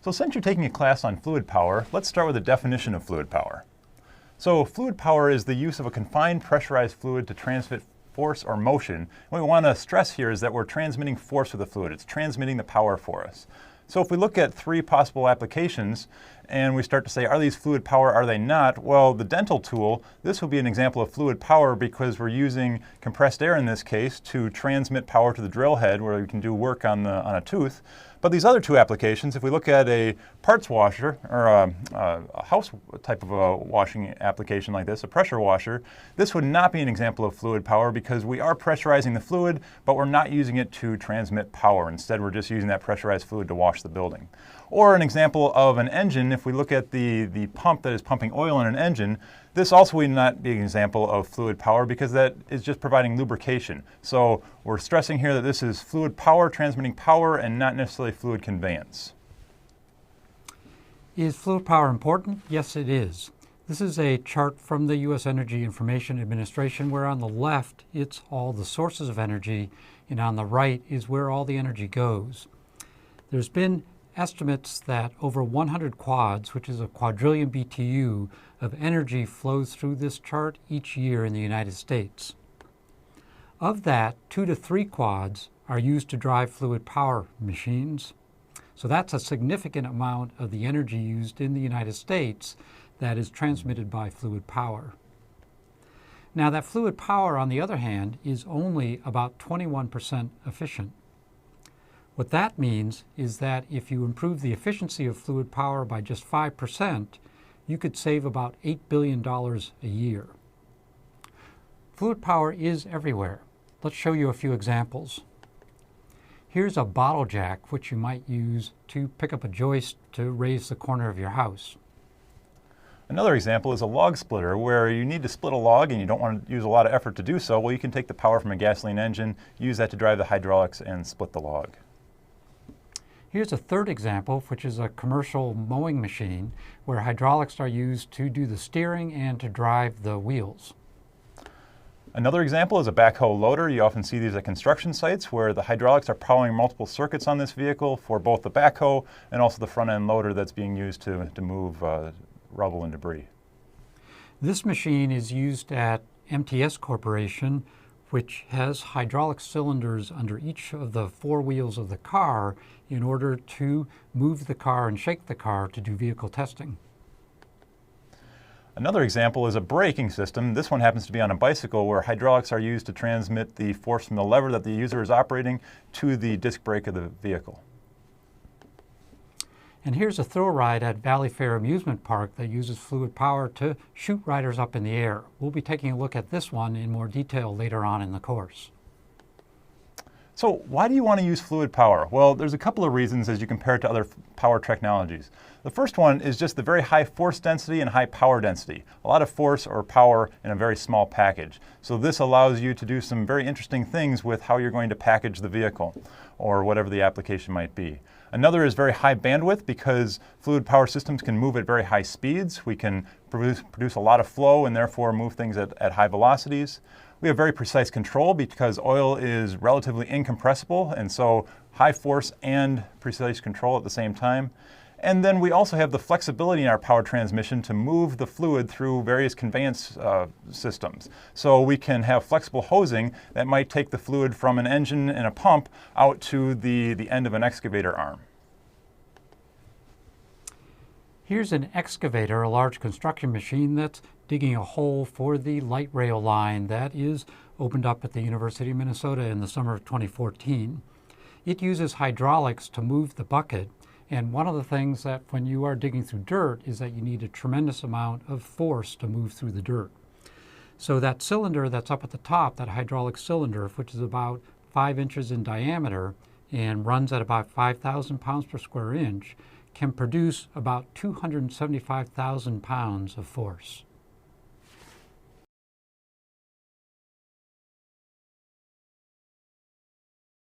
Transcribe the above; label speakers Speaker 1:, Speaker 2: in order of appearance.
Speaker 1: So since you're taking a class on fluid power, let's start with a definition of fluid power. So fluid power is the use of a confined pressurized fluid to transmit force or motion. What we want to stress here is that we're transmitting force with the fluid. It's transmitting the power for us. So if we look at three possible applications and we start to say, are these fluid power, are they not? Well, the dental tool, this will be an example of fluid power because we're using compressed air in this case to transmit power to the drill head where we can do work on a tooth. But these other two applications, if we look at a parts washer or a house type of a washing application like this, a pressure washer, this would not be an example of fluid power because we are pressurizing the fluid, but we're not using it to transmit power. Instead, we're just using that pressurized fluid to wash the building. Or an example of an engine, if we look at the pump that is pumping oil in an engine, this also would not be an example of fluid power because that is just providing lubrication. So we're stressing here that this is fluid power, transmitting power, and not necessarily fluid conveyance.
Speaker 2: Is fluid power important? Yes, it is. This is a chart from the U.S. Energy Information Administration where on the left it's all the sources of energy and on the right is where all the energy goes. There's been estimates that over 100 quads, which is a quadrillion BTU, of energy flows through this chart each year in the United States. Of that, 2 to 3 quads are used to drive fluid power machines. So that's a significant amount of the energy used in the United States that is transmitted by fluid power. Now that fluid power, on the other hand, is only about 21% efficient. What that means is that if you improve the efficiency of fluid power by just 5%, you could save about $8 billion a year. Fluid power is everywhere. Let's show you a few examples. Here's a bottle jack, which you might use to pick up a joist to raise the corner of your house.
Speaker 1: Another example is a log splitter where you need to split a log and you don't want to use a lot of effort to do so. Well, you can take the power from a gasoline engine, use that to drive the hydraulics and split the log.
Speaker 2: Here's a third example, which is a commercial mowing machine where hydraulics are used to do the steering and to drive the wheels.
Speaker 1: Another example is a backhoe loader. You often see these at construction sites where the hydraulics are powering multiple circuits on this vehicle for both the backhoe and also the front end loader that's being used to move rubble and debris.
Speaker 2: This machine is used at MTS Corporation, which has hydraulic cylinders under each of the 4 wheels of the car in order to move the car and shake the car to do vehicle testing.
Speaker 1: Another example is a braking system. This one happens to be on a bicycle where hydraulics are used to transmit the force from the lever that the user is operating to the disc brake of the vehicle.
Speaker 2: And here's a thrill ride at Valley Fair Amusement Park that uses fluid power to shoot riders up in the air. We'll be taking a look at this one in more detail later on in the course.
Speaker 1: So why do you want to use fluid power? Well, there's a couple of reasons as you compare it to other power technologies. The first one is just the very high force density and high power density. A lot of force or power in a very small package. So this allows you to do some very interesting things with how you're going to package the vehicle or whatever the application might be. Another is very high bandwidth because fluid power systems can move at very high speeds. We can produce a lot of flow and therefore move things at high velocities. We have very precise control because oil is relatively incompressible, and so high force and precise control at the same time. And then we also have the flexibility in our power transmission to move the fluid through various conveyance systems. So we can have flexible hosing that might take the fluid from an engine and a pump out to the end of an excavator arm.
Speaker 2: Here's an excavator, a large construction machine that's digging a hole for the light rail line that is opened up at the University of Minnesota in the summer of 2014. It uses hydraulics to move the bucket, and one of the things that when you are digging through dirt is that you need a tremendous amount of force to move through the dirt. So that cylinder that's up at the top, that hydraulic cylinder, which is about 5 inches in diameter and runs at about 5,000 pounds per square inch, can produce about 275,000 pounds of force.